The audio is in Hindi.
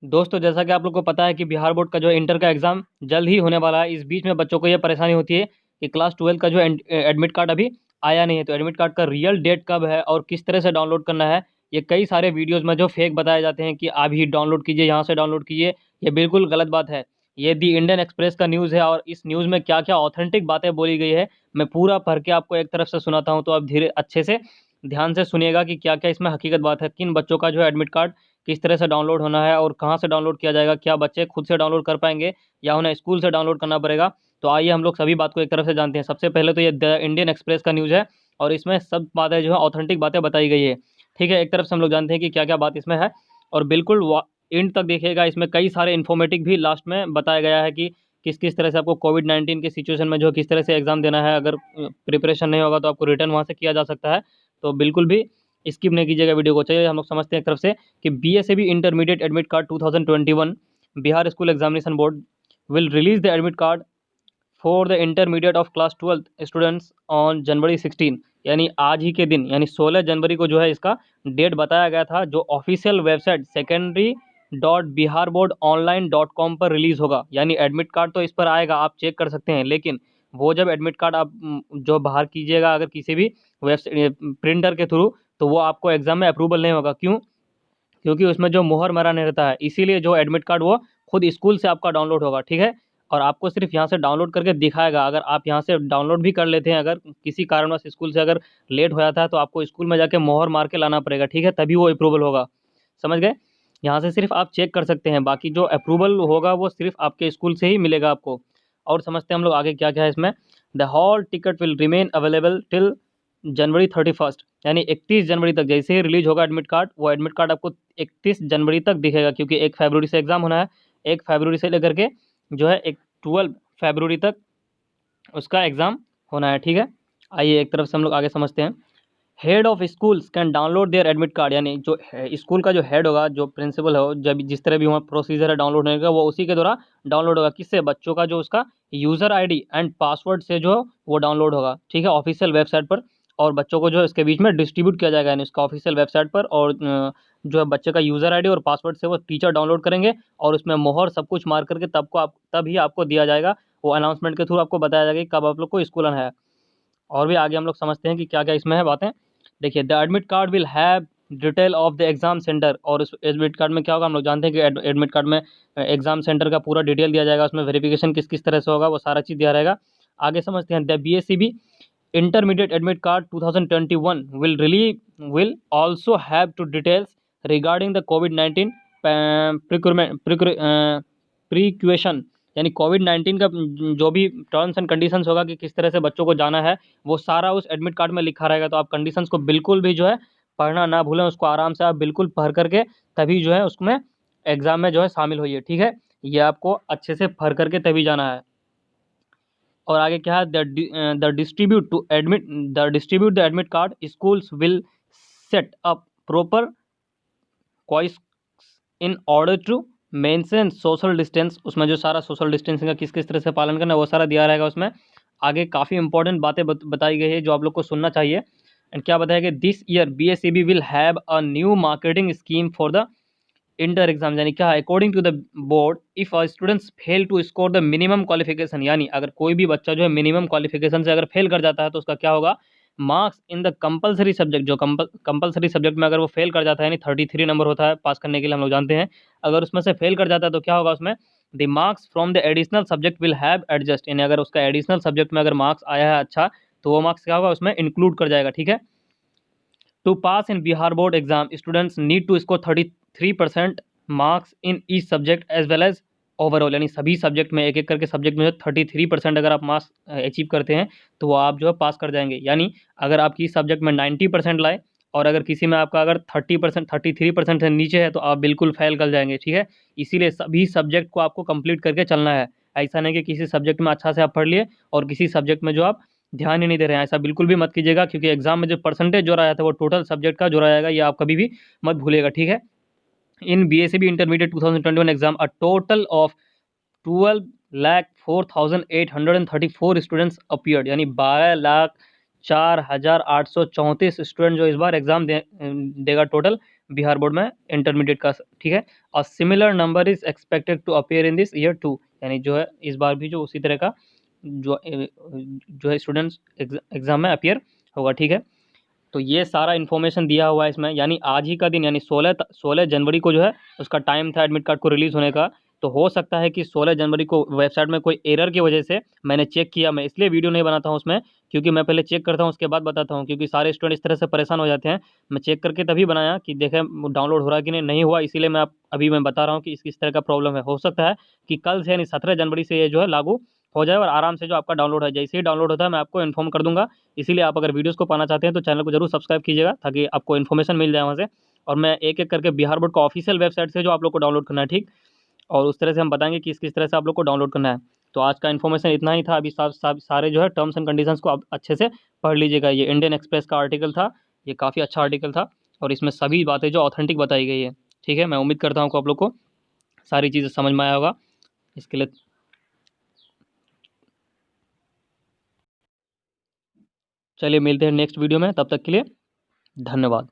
दोस्तों, जैसा कि आप लोग को पता है कि बिहार बोर्ड का जो इंटर का एग्ज़ाम जल्द ही होने वाला है। इस बीच में बच्चों को ये परेशानी होती है कि क्लास 12 का जो एडमिट कार्ड अभी आया नहीं है। तो एडमिट कार्ड का रियल डेट कब है और किस तरह से डाउनलोड करना है, ये कई सारे वीडियोज़ में जो फेक बताए जाते हैं कि अभी डाउनलोड कीजिए, यहाँ से डाउनलोड कीजिए, ये बिल्कुल गलत बात है। ये दी इंडियन एक्सप्रेस का न्यूज़ है और इस न्यूज़ में क्या-क्या ऑथेंटिक बातें बोली गई है, मैं पूरा पढ़ के आपको एक तरफ से सुनाता हूँ। तो आप धीरे अच्छे से ध्यान से सुनिएगा कि क्या-क्या इसमें हकीकत बात है, किन बच्चों का जो है एडमिट कार्ड किस तरह से डाउनलोड होना है और कहाँ से डाउनलोड किया जाएगा, क्या बच्चे खुद से डाउनलोड कर पाएँगे या उन्हें स्कूल से डाउनलोड करना पड़ेगा। तो आइए हम लोग सभी बात को एक तरफ से जानते हैं। सबसे पहले तो ये द इंडियन एक्सप्रेस का न्यूज़ है और इसमें सब बातें जो है ऑथेंटिक बातें बताई गई है। ठीक है, एक तरफ से हम लोग जानते हैं कि क्या-क्या बात इसमें है और बिल्कुल वा एंड तक देखिएगा। इसमें कई सारे इन्फॉर्मेटिव भी लास्ट में बताया गया है कि किस-किस तरह से आपको कोविड-19 के सिचुएशन में जो है किस तरह से एग्ज़ाम देना है। अगर प्रिपरेशन नहीं होगा तो आपको रिटर्न वहाँ से किया जा सकता है। तो बिल्कुल भी स्किप नहीं कीजिएगा वीडियो को। चलिए हम लोग समझते हैं एक तरफ से कि BSEB intermediate admit card 2021 Bihar school examination board will release the admit card for the intermediate of class 12 students on January 16। यानी आज ही के दिन यानी 16 जनवरी को जो है इसका डेट बताया गया था, जो ऑफिशियल वेबसाइट secondary.biharboardonline.com पर रिलीज होगा। यानी एडमिट कार्ड तो इस पर आएगा, आप चेक कर सकते हैं, लेकिन वो जब एडमिट कार्ड आप जो बाहर कीजिएगा अगर किसी भी वेबसाइट प्रिंटर के थ्रू, तो वो आपको एग्जाम में अप्रूवल नहीं होगा। क्यों? क्योंकि उसमें जो मुहर मरा नहीं रहता है, इसीलिए जो एडमिट कार्ड वो खुद स्कूल से आपका डाउनलोड होगा। ठीक है, और आपको सिर्फ यहाँ से डाउनलोड करके दिखाएगा। अगर आप यहाँ से डाउनलोड भी कर लेते हैं, अगर किसी कारणवश स्कूल से अगर लेट हो जाता है, तो आपको स्कूल में जाके मुहर मार के लाना पड़ेगा। ठीक है, तभी वो अप्रूवल होगा। समझ गए? यहाँ से सिर्फ आप चेक कर सकते हैं, बाकी जो अप्रूवल होगा वो सिर्फ आपके स्कूल से ही मिलेगा आपको। और समझते हैं हम लोग आगे क्या क्या है इसमें। The hall ticket will remain available till January 31। यानी 31 जनवरी तक जैसे ही रिलीज होगा एडमिट कार्ड, वो एडमिट कार्ड आपको 31 जनवरी तक दिखेगा, क्योंकि 1 फरवरी से एग्ज़ाम होना है। 1 फरवरी से लेकर के जो है एक 12 फरवरी तक उसका एग्ज़ाम होना है। ठीक है, आइए एक तरफ से हम लोग आगे समझते हैं। Head of schools can download there admit card. यानी जो स्कूल का जो हेड होगा, जो प्रिंसिपल हो, जब जिस तरह भी वहाँ प्रोसीजर है डाउनलोड होने का, वो उसी के द्वारा डाउनलोड होगा। किससे? बच्चों का जो उसका यूज़र आईडी एंड पासवर्ड से जो वो डाउनलोड होगा। ठीक है, ऑफिशियल वेबसाइट पर। और बच्चों को जो है इसके बीच में डिस्ट्रीब्यूट किया जाएगा, यानी उसका ऑफिशियल वेबसाइट पर। और जो है बच्चे का यूज़र आईडी और पासवर्ड से वो टीचर डाउनलोड करेंगे और उसमें मोहर सब कुछ मार करके तभी आपको दिया जाएगा। वो अनाउंसमेंट के थ्रू आपको बताया जाएगा कि कब आप लोग को स्कूल आना है। और भी आगे हम लोग समझते हैं कि क्या क्या इसमें है बातें। देखिए, the admit card will have detail of the exam centre. और उस एडमिट कार्ड में क्या होगा, हम लोग जानते हैं कि एडमिट कार्ड में एग्जाम सेंटर का पूरा डिटेल दिया जाएगा। उसमें वेरिफिकेशन किस किस तरह से होगा, वो सारा चीज़ दिया रहेगा। आगे समझते हैं। The BSCB intermediate admit card 2021 will also have to details regarding the COVID-19 precaution. यानी कोविड-19 का जो भी टर्म्स एंड कंडीशंस होगा कि किस तरह से बच्चों को जाना है, वो सारा उस एडमिट कार्ड में लिखा रहेगा। तो आप कंडीशंस को बिल्कुल भी जो है पढ़ना ना भूलें, उसको आराम से आप बिल्कुल पढ़ करके तभी जो है उसमें एग्ज़ाम में जो है शामिल होइए। ठीक है, ये आपको अच्छे से पढ़ करके तभी जाना है। और आगे क्या है, the distribute the admit card schools will set up proper queues in order to mention social distance. उसमें जो सारा सोशल डिस्टेंसिंग का किस किस तरह से पालन करना है वो सारा दिया रहेगा उसमें। आगे काफ़ी इंपॉर्टेंट बातें बताई गई है जो आप लोग को सुनना चाहिए। एंड क्या बताया कि this year BSEB will have a new marketing scheme for the inter exam. यानी क्या है, according to the board if a students fail to score the minimum qualification. यानी अगर कोई भी बच्चा जो है मिनिमम क्वालिफिकेशन से अगर फेल कर जाता है, तो उसका क्या होगा, marks in the compulsory subject. जो कंपलसरी सब्जेक्ट में अगर वो फेल कर जाता है, यानी 33 नंबर होता है पास करने के लिए, हम लोग जानते हैं। अगर उसमें से फेल कर जाता है तो क्या होगा उसमें, the marks from the additional subject will have adjust. यानी अगर उसका एडिशनल सब्जेक्ट में अगर मार्क्स आया है अच्छा, तो वो मार्क्स क्या होगा उसमें इंक्लूड कर जाएगा। ठीक है, to pass in Bihar board exam students need to score 33% marks in each subject as well as overall. यानी सभी सब्जेक्ट में एक एक करके सब्जेक्ट में 33% अगर आप मार्क्स अचीव करते हैं, तो वो आप जो है पास कर जाएंगे। यानी अगर आप किसी सब्जेक्ट में 90% लाए और अगर किसी में आपका अगर 30% 33% से नीचे है, तो आप बिल्कुल फेल कर जाएंगे। ठीक है, इसीलिए सभी सब्जेक्ट को आपको कंप्लीट करके चलना है। ऐसा नहीं कि किसी सब्जेक्ट में अच्छा से आप पढ़ लिए और किसी सब्जेक्ट में जो आप ध्यान ही नहीं दे रहे हैं, ऐसा बिल्कुल भी मत कीजिएगा। क्योंकि एग्जाम में जो परसेंटेज जोड़ा जाता है वो टोटल सब्जेक्ट का जोड़ा जाएगा, ये आप कभी भी मत भूलिएगा। ठीक है, in BSEB intermediate 2021 exam a total of 12,04,834 students appeared. यानी 12,04,834 स्टूडेंट जो इस बार एग्जाम देगा टोटल। बिहार बोर्ड में इंटरमीडिएट का, ठीक है। और similar number is expected to appear in this year 2, यानी जो है इस बार भी जो उसी तरह का जो है स्टूडेंट्स एग्जाम में अपीयर होगा, ठीक है। तो ये सारा इन्फॉर्मेशन दिया हुआ है इसमें, यानी आज ही का दिन यानी 16 जनवरी को जो है उसका टाइम था एडमिट कार्ड को रिलीज़ होने का। तो हो सकता है कि 16 जनवरी को वेबसाइट में कोई एरर की वजह से, मैंने चेक किया, मैं इसलिए वीडियो नहीं बनाता हूँ उसमें, क्योंकि मैं पहले चेक करता हूँ उसके बाद बताता हूँ, क्योंकि सारे स्टूडेंट इस तरह से परेशान हो जाते हैं। मैं चेक करके तभी बनाया कि देखें डाउनलोड हो रहा है कि नहीं हुआ, इसीलिए मैं अभी मैं बता रहा हूँ कि इस तरह का प्रॉब्लम है। हो सकता है कि कल से यानी 17 जनवरी से ये जो है लागू हो जाए और आराम से जो आपका डाउनलोड है, जैसे ही डाउनलोड होता है मैं आपको इन्फॉर्म कर दूंगा। इसीलिए आप अगर वीडियोस को पाना चाहते हैं तो चैनल को जरूर सब्सक्राइब कीजिएगा, ताकि आपको इन्फॉर्मेशन मिल जाए वहाँ से। और मैं एक एक करके बिहार बोर्ड का ऑफिशियल वेबसाइट से जो आप लोग को डाउनलोड करना है, ठीक, और उस तरह से हम बताएंगे कि किस तरह से आप लोग को डाउनलोड करना है। तो आज का इन्फॉर्मेशन इतना ही था। अभी सारे जो है टर्म्स एंड कंडीशंस को आप अच्छे से पढ़ लीजिएगा। ये इंडियन एक्सप्रेस का आर्टिकल था, ये काफ़ी अच्छा आर्टिकल था, और इसमें सभी बातें जो ऑथेंटिक बताई गई है, ठीक है। मैं उम्मीद करता हूँ कि आप लोग को सारी चीज़ें समझ में आया होगा। इसके लिए चलिए मिलते हैं नेक्स्ट वीडियो में, तब तक के लिए धन्यवाद।